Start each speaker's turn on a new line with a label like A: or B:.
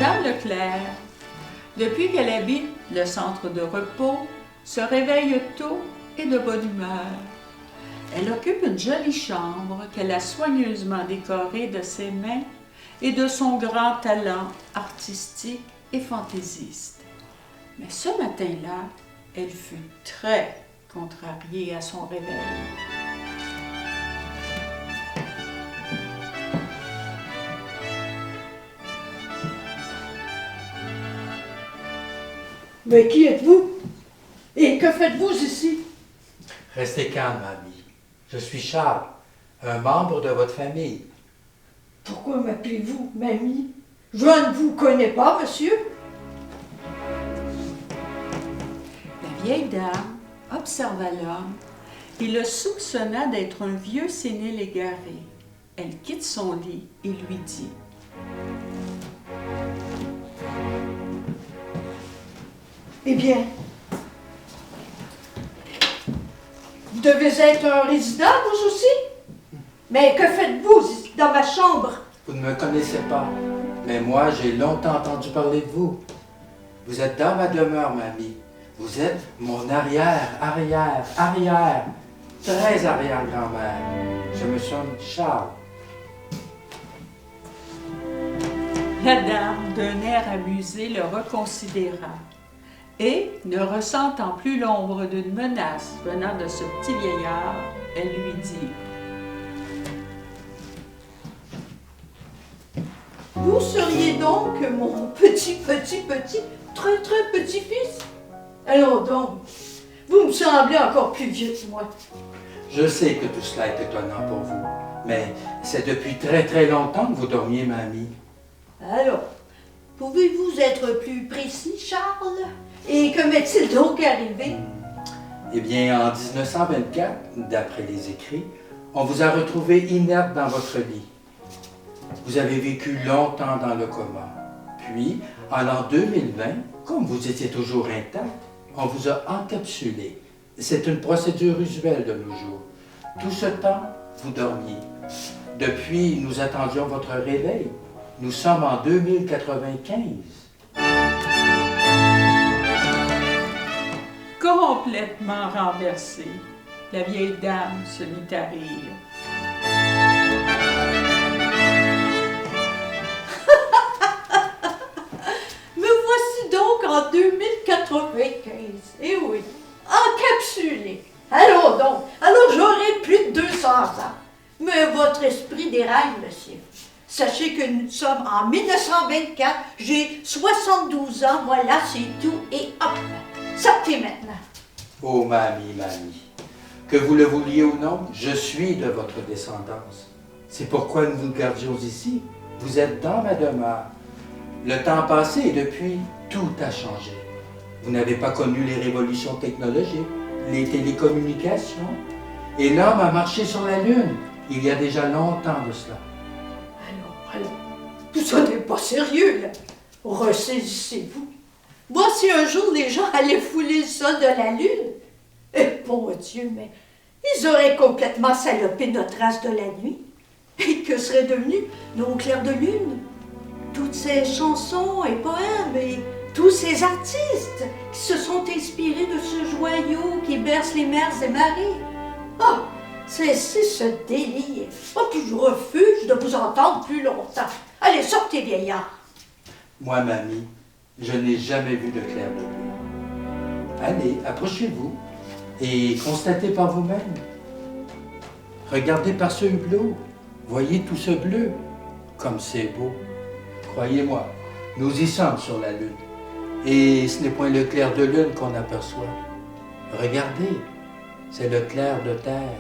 A: Madame Leclerc, depuis qu'elle habite le centre de repos, se réveille tôt et de bonne humeur. Elle occupe une jolie chambre qu'elle a soigneusement décorée de ses mains et de son grand talent artistique et fantaisiste. Mais ce matin-là, elle fut très contrariée à son réveil.
B: Mais qui êtes-vous? Et que faites-vous ici?
C: Restez calme, mamie. Je suis Charles, un membre de votre famille.
B: Pourquoi m'appelez-vous mamie? Je ne vous connais pas, monsieur.
A: La vieille dame observa l'homme et le soupçonna d'être un vieux sénile égaré. Elle quitte son lit et lui dit:
B: Eh bien, vous devez être un résident, vous aussi? Mais que faites-vous dans ma chambre?
C: Vous ne me connaissez pas, mais moi, j'ai longtemps entendu parler de vous. Vous êtes dans ma demeure, mamie. Vous êtes mon arrière, très arrière-grand-mère. Je me nomme Charles.
A: La dame, d'un air amusé, le reconsidéra et, ne ressentant plus l'ombre d'une menace venant de ce petit vieillard, elle lui dit:
B: Vous seriez donc mon très petit-fils? Allons donc, vous me semblez encore plus vieux que moi.
C: Je sais que tout cela est étonnant pour vous, mais c'est depuis très longtemps que vous dormiez, mamie.
B: Alors, pouvez-vous être plus précis, Charles? Et que m'est-il donc arrivé?
C: Eh bien, en 1924, d'après les écrits, on vous a retrouvé inerte dans votre lit. Vous avez vécu longtemps dans le coma. Puis, en l'an 2020, comme vous étiez toujours intact, on vous a encapsulé. C'est une procédure usuelle de nos jours. Tout ce temps, vous dormiez. Depuis, nous attendions votre réveil. Nous sommes en 2095.
A: Complètement renversée, la vieille dame se mit à rire.
B: Me voici donc en 2095. Eh oui, encapsulé. Allons donc, alors j'aurai plus de 200 ans. Mais votre esprit déraille, monsieur. Sachez que nous sommes en 1924, j'ai 72 ans, voilà, c'est tout, et hop, sortez maintenant.
C: Oh, mamie. Que vous le vouliez ou non, je suis de votre descendance. C'est pourquoi nous vous gardions ici. Vous êtes dans ma demeure. Le temps passé et depuis, tout a changé. Vous n'avez pas connu les révolutions technologiques, les télécommunications, et l'homme a marché sur la Lune il y a déjà longtemps de cela.
B: Alors, tout ça n'est pas sérieux, là. Ressaisissez-vous. Moi, si un jour les gens allaient fouler le sol de la Lune, bon Dieu, mais ils auraient complètement salopé notre race de la nuit. Et que seraient devenus nos clairs de lune? Toutes ces chansons et poèmes et tous ces artistes qui se sont inspirés de ce joyau qui berce les mers et marées. Ah, cessez ce délire. Oh, puis je refuse de vous entendre plus longtemps. Allez, sortez, vieillard.
C: Moi, mamie, je n'ai jamais vu de clair de lune. Allez, approchez-vous et constatez par vous-même. Regardez par ce hublot. Voyez tout ce bleu. Comme c'est beau. Croyez-moi, nous y sommes sur la Lune. Et ce n'est point le clair de lune qu'on aperçoit. Regardez, c'est le clair de terre.